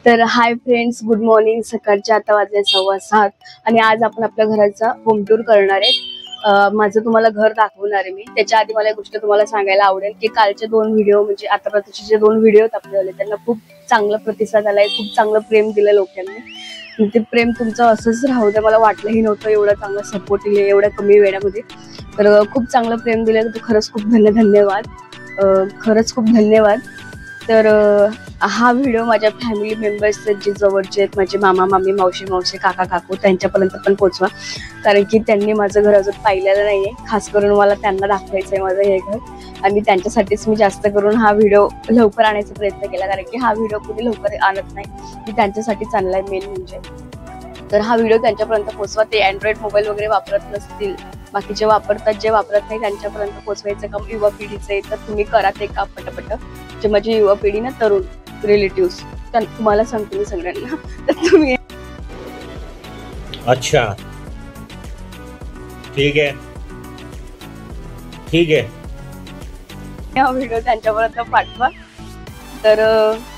तर hi friends, good morning. सकाळचे आता वाजले 6:15 आणि आज आपण आपल्या घराचा होम टूर करणार आहे. माझं तुम्हाला घर दाखवणार आहे मी. त्याच्या आधी मला एक गोष्ट तुम्हाला सांगायला आवडेल की कालचे 2 व्हिडिओ म्हणजे आतापर्यंतचे जे 2 व्हिडिओ आपले त्यांना खूप चांगला प्रतिसाद आलाय, खूप चांगलं प्रेम दिलं लोकांनी. ते प्रेम तुमचं असंच राहू द्या. मला वाटलंही नव्हतं एवढा चांगला सपोर्ट येईल एवढ्या कमी वेळामध्ये. तर खूप चांगलं प्रेम दिलं, तर खरंच खूप धन्यवाद. खरंच खूप धन्यवाद. तर हा व्हिडिओ माझ्या फॅमिली मेंबर्स जे जवळचे आहेत, माझे मामा मामी मावशी काका काकू त्यांच्यापर्यंत पण पोहोचवा, कारण की त्यांनी माझं घर अजून पाहिलेलं नाहीये. खास करून मला त्यांना दाखवायचंय माझं हे घर, आणि त्यांच्यासाठीच मी जास्त करून हा व्हिडिओ लवकर आणायचा प्रयत्न केला, कारण की हा व्हिडिओ कुठे लवकर आणत नाही. मी त्यांच्यासाठीच आणलाय मेन म्हणजे. तर हा व्हिडिओ त्यांच्यापर्यंत पोहोचवा. ते अँड्रॉइड मोबाईल वगैरे वापरत नसतील, बाकीचे वापरतात, जे वापरत नाही त्यांच्यापर्यंत पोहोचवायचं काम युवा पिढीचं आहे. तर तुम्ही करा ते काम पटापट. जे माझी युवा पिढी ना, तरुण रिलेटिव्स, तुम्हाला सांगतो मी सगळ्यांना. तर तुम्ही अच्छा ठीक आहे हा व्हिडिओ त्यांच्यापर्यंत पाठवा. तर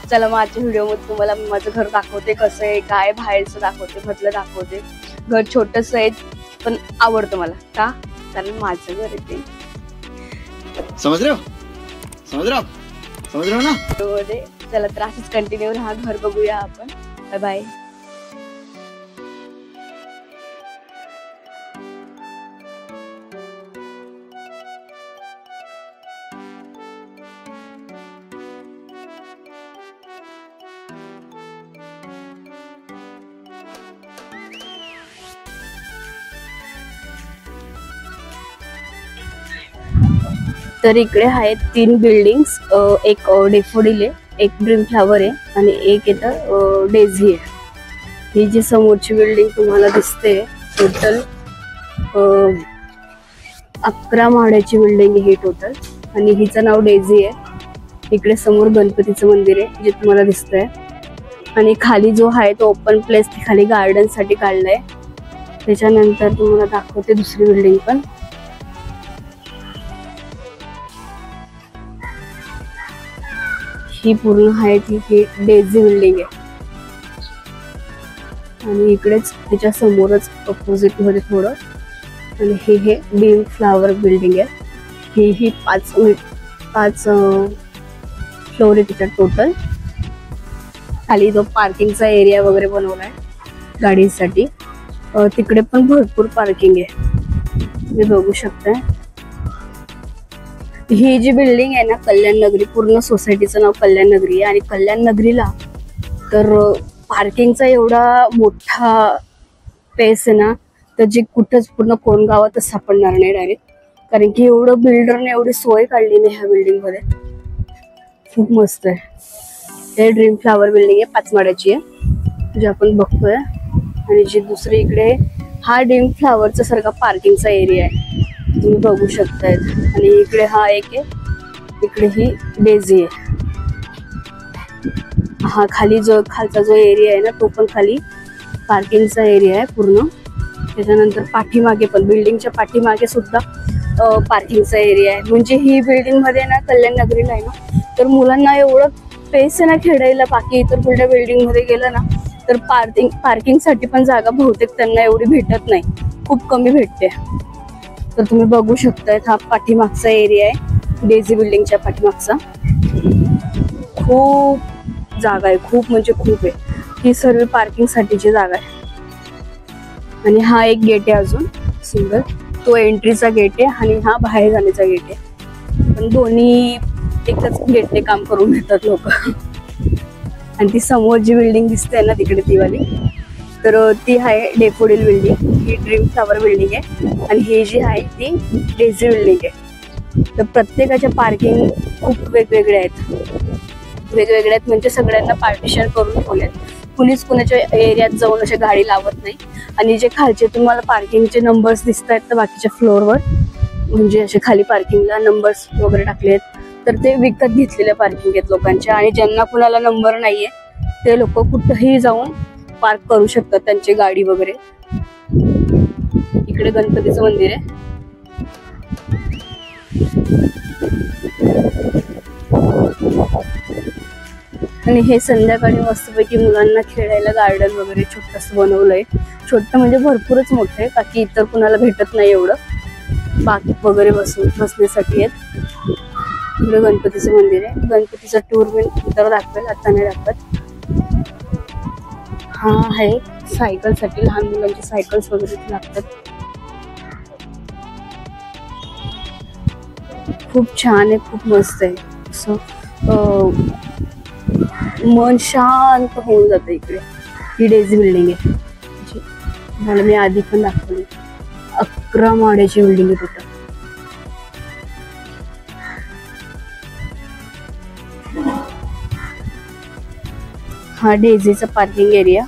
चला, मग आजच्या व्हिडिओमध्ये तुम्हाला मी माझं घर दाखवते, कसं आहे काय, बाहेरचं दाखवते, मधलं दाखवते. घर छोटस आहे पण आवडतं मला. का? कारण माझं घर आहे ते. समझ रहे हो ना? चला, तर असंच कंटिन्यू राहा. घर बघूया आपण. Bye bye. तर इकडे आहेत 3 बिल्डिंग्स. एक डेफोडिल आहे, एक ड्रीम फ्लावर आहे आणि एक येतं डेझी आहे. ही जी समोरची बिल्डिंग तुम्हाला दिसते, टोटल 11 माळ्याची बिल्डिंग आहे ही टोटल, आणि हिचं नाव डेझी आहे. इकडे समोर गणपतीचं मंदिर आहे जे तुम्हाला दिसतंय, आणि खाली जो आहे तो ओपन प्लेस, खाली गार्डन साठी काढलाय. त्याच्यानंतर तुम्हाला दाखवते दुसरी बिल्डिंग पण. ही पूर्ण आहे ती डेझी बिल्डिंग आहे, आणि इकडेच त्याच्या समोरच अपोजिट मध्ये थोडं, आणि हे ड्रीम फ्लावर बिल्डिंग आहे. ही 5 फ्लोर आहे तिच्यात टोटल. खाली जो पार्किंगचा एरिया वगैरे बनवलाय गाडीसाठी, तिकडे पण भरपूर पार्किंग आहे, तुम्ही बघू शकताय. ही जी बिल्डिंग आहे ना, कल्याण नगरी, पूर्ण सोसायटीचं नाव कल्याण नगरी आहे. आणि कल्याण नगरीला तर पार्किंगचा एवढा मोठा स्पेस आहे ना, तर जे कुठंच पूर्ण कोण गावातच सापडणार नाही डायरेक्ट, कारण की एवढं बिल्डरने एवढी सोय काढली नाही ह्या बिल्डिंग मध्ये. खूप मस्त आहे. हे ड्रीम फ्लावर बिल्डिंग आहे, 5 माळ्याची आहे जे आपण बघतोय. आणि जी दुसरी इकडे, हा ड्रीम फ्लावरचा सारखा पार्किंगचा एरिया आहे, तुम्ही बघू शकताय. आणि इकडे हा एक आहे, इकडे ही डेझी आहे. हा खालचा जो एरिया आहे ना, तो पण खाली पार्किंगचा एरिया आहे पूर्ण. त्याच्यानंतर पाठीमागे पण, बिल्डिंगच्या पाठीमागे सुद्धा पार्किंगचा एरिया आहे. म्हणजे ही बिल्डिंग मध्ये ना, कल्याण नगरीला आहे ना, तर मुलांना एवढं स्पेस आहे ना खेळायला. बाकी इतर कुठल्या बिल्डिंग मध्ये गेलं ना, तर पार्किंग साठी पण जागा बहुतेक त्यांना एवढी भेटत नाही, खूप कमी भेटते. तर तुम्ही बघू शकताय, हा पाठीमागचा एरिया आहे डेझी बिल्डिंगच्या पाठीमागचा. खूप जागा आहे, खूप म्हणजे खूप आहे. ही सर्व पार्किंग साठीची जागा आहे. आणि हा एक गेट आहे अजून सिंगल, तो एंट्रीचा गेट आहे, आणि हा बाहेर जाण्याचा गेट आहे. पण दोन्ही एकच गेटने काम करून घेतात लोक. आणि ती समोर जी बिल्डिंग दिसते ना तिकडे, ती वाली, तर ती आहे डेफोडिल बिल्डिंग. ही ड्रीम फ्लावर बिल्डिंग आहे, आणि ही जी आहे ती डेझी बिल्डिंग आहे. तर प्रत्येकाच्या पार्किंग खूप वेगवेगळे आहेत म्हणजे सगळ्यांना पार्टिशन करून ठेवलेत. पोलीस कुणाच्या एरियात जाऊन अशा गाडी लावत नाही. आणि जे खालचे तुम्हाला पार्किंगचे नंबर्स दिसत आहेत, तर बाकीच्या फ्लोअरवर म्हणजे असे खाली पार्किंगला नंबर्स वगैरे टाकलेत, तर ते विकत घेतलेल्या पार्किंग आहेत लोकांच्या. आणि ज्यांना कुणाला नंबर नाहीये ते लोक कुठंही जाऊन पार्क करू शकतात त्यांची गाडी वगैरे. इकडे गणपतीचं मंदिर आहे. आणि हे संध्याकाळी मस्तपैकी मुलांना खेळायला गार्डन वगैरे छोटंसं बनवलंय. छोटं म्हणजे भरपूरच मोठं आहे, बाकी इतर कुणाला भेटत नाही एवढं. बाकी वगैरे बसण्यासाठी आहेत. इकडे गणपतीचं मंदिर आहे. गणपतीचा टूर मी इतर दाखवेल, आता नाही दाखवत. हा आहे सायकल साठी, लहान मुलांचे सायकल्स वगैरे लागतात. खूप छान आहे, खूप मस्त आहे. असं मन शांत होऊन जातं इकडे. ही डेझी बिल्डिंग आहे, मला मी आधी पण दाखवली. 11 माळ्याची बिल्डिंग आहे टोटल. हा डेझीचा पार्किंग एरिया.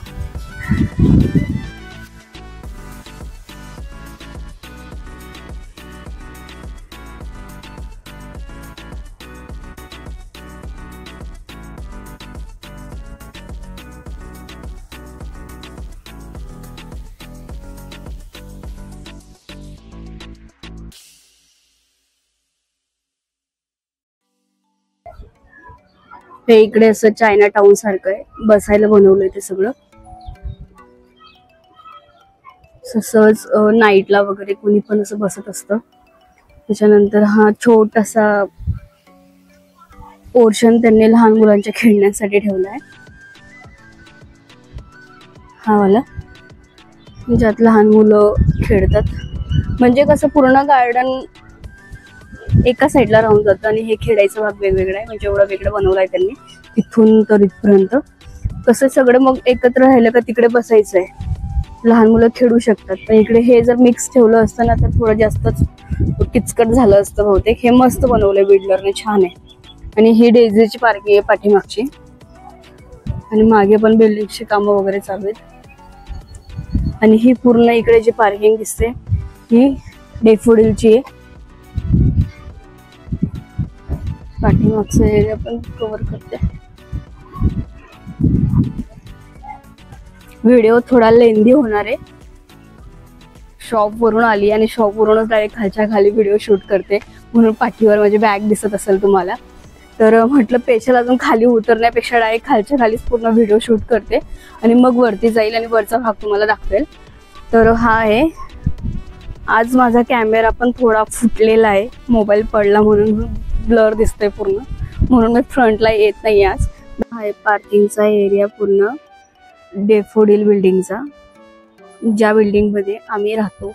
हे इकडे असं चायना टाउन सारखं आहे, बसायला बनवलंय ते सगळं. सहज नाईटला वगैरे कोणी पण असं बसत असतं. त्याच्यानंतर हा छोटासा पोर्शन त्यांनी लहान मुलांच्या खेळण्यासाठी ठेवलाय. हा वाला ज्यात लहान मुलं खेळतात. म्हणजे कसं पूर्ण गार्डन एका साईडला राहून जातं आणि हे खेळायचा भाग वेगवेगळा आहे. म्हणजे एवढा वेगळं बनवलाय त्यांनी इथून तर इथपर्यंत. कसं सगळं मग एकत्र राहिलं का तिकडे बसायचंय, लहान मुलं खेळू शकतात. पण इकडे हे जर मिक्स ठेवलं असतं ना तर थोडं जास्तच किचकट झालं असतं बहुतेक. हे मस्त बनवलंय बिल्डरने, छान आहे. आणि ही डेझीची पार्किंग आहे पाठीमागची. आणि मागे पण बिल्डिंगची कामं वगैरे चालू आहेत. आणि ही पूर्ण इकडे जी पार्किंग दिसते ही डेफोडिलची आहे. पाठीमागचा एरिया पण कव्हर करते. व्हिडिओ थोडा लेंदी होणार आहे. शॉप वरून आली आणि शॉप वरूनच डायरेक्ट खालच्या खाली व्हिडिओ शूट करते, म्हणून पाठीवर माझी बॅग दिसत असेल तुम्हाला. तर म्हटलं पेशल अजून खाली उतरण्यापेक्षा डायरेक्ट खालच्या खालीच पूर्ण व्हिडिओ शूट करते आणि मग वरती जाईल आणि वरचा भाग तुम्हाला दाखवेल. तर हा आहे. आज माझा कॅमेरा पण थोडा फुटलेला आहे, मोबाईल पडला म्हणून ब्लर दिसतोय पूर्ण, म्हणून मी फ्रंटला येत नाही आज. हा आहे पार्किंगचा एरिया पूर्ण डेफोडिल बिल्डिंगचा, ज्या बिल्डिंग मध्ये आम्ही राहतो.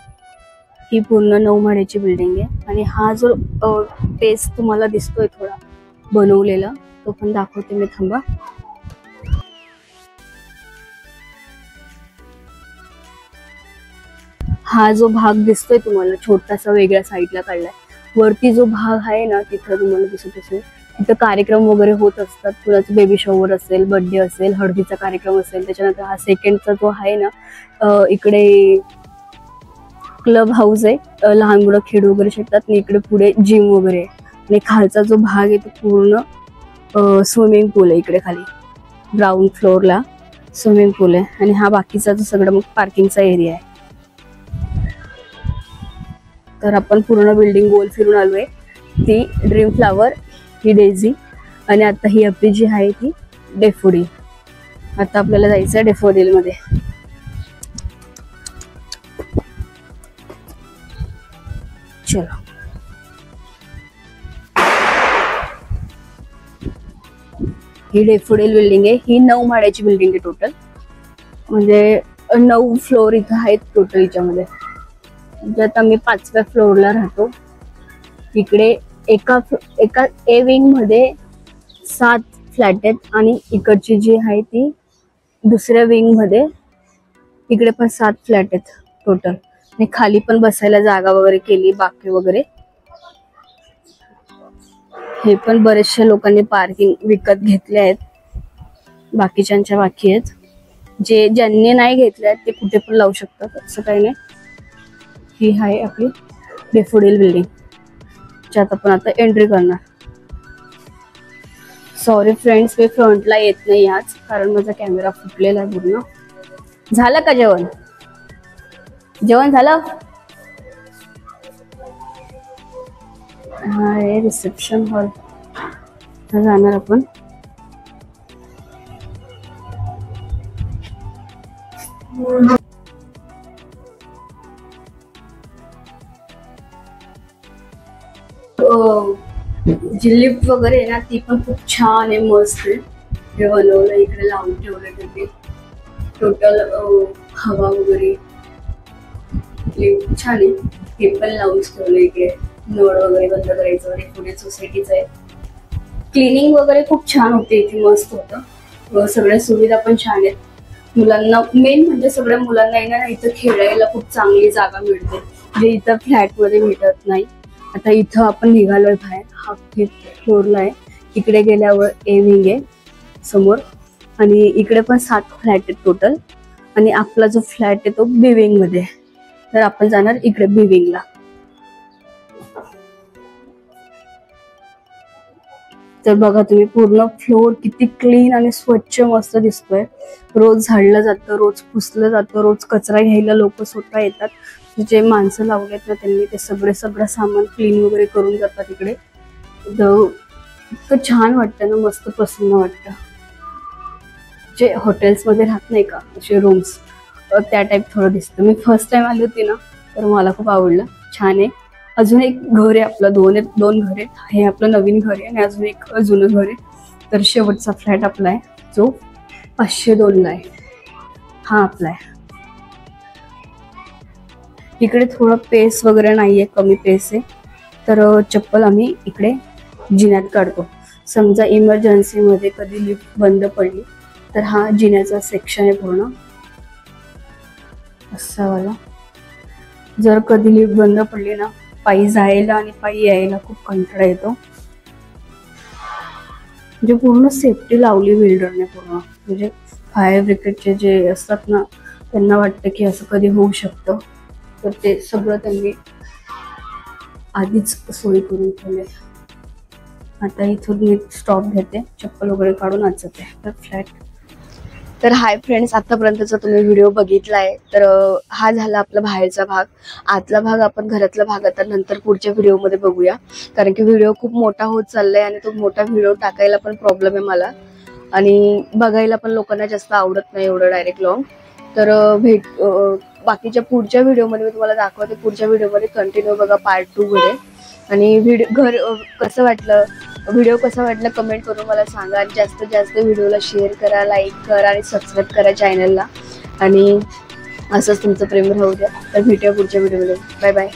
ही पूर्ण 9 माळ्याची बिल्डिंग आहे. आणि हा जो पेस तुम्हाला दिसतोय थोडा बनवलेला, तो पण दाखवते मी, थांबा. हा जो भाग दिसतोय तुम्हाला छोटासा वेगळ्या साईडला काढलाय, वरती जो भाग आहे ना तिथं तुम्हाला दिसत असेल, तिथं कार्यक्रम वगैरे होत असतात. कुणाचं बेबी शॉवर असेल, बर्थडे असेल, हळदीचा कार्यक्रम असेल. त्याच्यानंतर हा सेकंडचा जो आहे ना इकडे क्लब हाऊस आहे, लहान मुलं खेळू वगैरे शकतात. आणि इकडे पुढे जिम वगैरे आहे. आणि खालचा जो भाग आहे तो पूर्ण स्विमिंग पूल आहे. इकडे खाली ग्राउंड फ्लोअरला स्विमिंग पूल आहे. आणि हा बाकीचा जो सगळं मग पार्किंगचा एरिया आहे. तर आपण पूर्ण बिल्डिंग गोल फिरून आलोय. ती ड्रीम फ्लावर, ही डेझी, आणि आता ही आपली जी आहे ती डेफोडिल. आता आपल्याला जायचं आहे डेफोडिल मध्ये. चलो. ही डेफोडिल बिल्डिंग आहे. ही 9 माळ्याची बिल्डिंग आहे टोटल. म्हणजे 9 फ्लोअर इथं आहेत टोटल हिच्यामध्ये. ज्यात आम्ही 5व्या फ्लोअरला राहतो. इकडे एका ए विंग मध्ये 7 फ्लॅट आहेत आणि इकडची जी आहे ती दुसऱ्या विंग मध्ये, इकडे पण 7 फ्लॅट आहेत टोटल. आणि खाली पण बसायला जागा वगैरे केली, बाकी वगैरे. हे पण बरेचशा लोकांनी पार्किंग विकत घेतले आहेत, बाकीच्यांच्या बाकी आहेत. ज्यांनी नाही घेतले आहेत ते कुठे पण लावू शकतात, असं काही नाही. ही आहे आपली डेफोडिल बिल्डिंग, ज्यात आपण आता एंट्री करणार. सॉरी फ्रेंड्स, मी फ्रंटला येत नाही आज, कारण माझा कॅमेरा फुटलेला आहे पूर्ण. झालं का जेवण? जेवण झालं? हा आहे रिसेप्शन हॉल. जाणार आपण. जी लिफ्ट वगैरे आहे ना ती पण खूप छान आहे, मस्त आहे. हे बनवलं, इकडे लावून ठेवलं तिथे टोटल हवा वगैरे लिफ्ट छान आहे. हे पण लावून ठेवलं इकडे, नळ वगैरे बंद करायचं आणि पुढे सोसायटीचं आहे. क्लिनिंग वगैरे खूप छान होते इथे, मस्त होतं. सगळ्या सुविधा पण छान आहेत. मुलांना मेन म्हणजे सगळ्या मुलांना येणार इथं खेळायला खूप चांगली जागा मिळते, जे इथं फ्लॅटमध्ये भेटत नाही. आता इथं आपण निघालोय बाहेर, हा फ्लोअरला आहे. इकडे गेल्यावर ए विंग आहे समोर, आणि इकडे पण 7 फ्लॅट आहेत टोटल, आणि आपला जो फ्लॅट आहे तो बी विंग मध्ये आहे. तर आपण जाणार इकडे बी विंगला. तर बघा तुम्ही, पूर्ण फ्लोअर किती क्लीन आणि स्वच्छ मस्त दिसतोय. रोज झाडलं जातं, रोज पुसलं जातं, रोज कचरा घ्यायला लोक स्वतः येतात. जे माणसं लावलेत ना त्यांनी ते सगळं सामान क्लीन वगैरे करून जातात इकडे. इतकं छान वाटतं ना, मस्त प्रसन्न वाटतं. जे हॉटेल्स मध्ये राहत नाही का असे रूम्स, त्या टाईप थोडं दिसतं. मी फर्स्ट टाइम आली होती ना, तर मला खूप आवडलं, छान आहे. अजून एक घर आहे आपलं, दोन घर आहेत. हे आपलं नवीन घर आहे आणि अजून एक जुनं घर आहे. तर शेवटचा फ्लॅट आपला आहे जो 502 ला आहे, हा आपला आहे. इकडे थोडं पेस वगैरे नाहीये, कमी पेस आहे. तर चप्पल आम्ही इकडे जिन्यात काढतो. समजा इमर्जन्सी मध्ये कधी लिफ्ट बंद पडली तर हा जिन्याचा सेक्शन आहे पूर्ण असा वाला. जर कधी लिफ्ट बंद पडली ना, पायी जायला आणि पायी यायला खूप कंटाळा येतो. म्हणजे पूर्ण सेफ्टी लावली बिल्डरने पूर्ण. म्हणजे फायर ब्रिगेडचे जे असतात ना, त्यांना वाटतं की असं कधी होऊ शकतं, तर ते सगळं त्यांनी आधीच सोयी करून ठेवले. आता इथून मी स्टॉप घेते, चप्पल वगैरे काढून आज जाते तर फ्लॅट. तर हाय फ्रेंड्स, आतापर्यंतचा तुम्ही व्हिडिओ बघितलाय. तर हा झाला आपला बाहेरचा भाग. आतला भाग आपण घरातला भाग आता नंतर पुढच्या व्हिडिओमध्ये बघूया, कारण की व्हिडिओ खूप मोठा होत चाललाय आणि तो मोठा व्हिडिओ टाकायला पण प्रॉब्लेम आहे मला, आणि बघायला पण लोकांना जास्त आवडत नाही एवढं डायरेक्ट लॉंग. तर बाकीच्या पुढच्या व्हिडिओमध्ये मी तुम्हाला दाखवते. पुढच्या व्हिडिओमध्ये कंटिन्यू बघा पार्ट 2 मध्ये. आणि व्हिडिओ कसा वाटला कमेंट करून मला सांगा. आणि जास्तीत जास्त व्हिडिओला शेअर करा, लाईक करा आणि सबस्क्राईब करा चॅनलला. आणि असंच तुमचं प्रेम राहू द्या. तर भेटूया पुढच्या व्हिडिओमध्ये. Bye bye.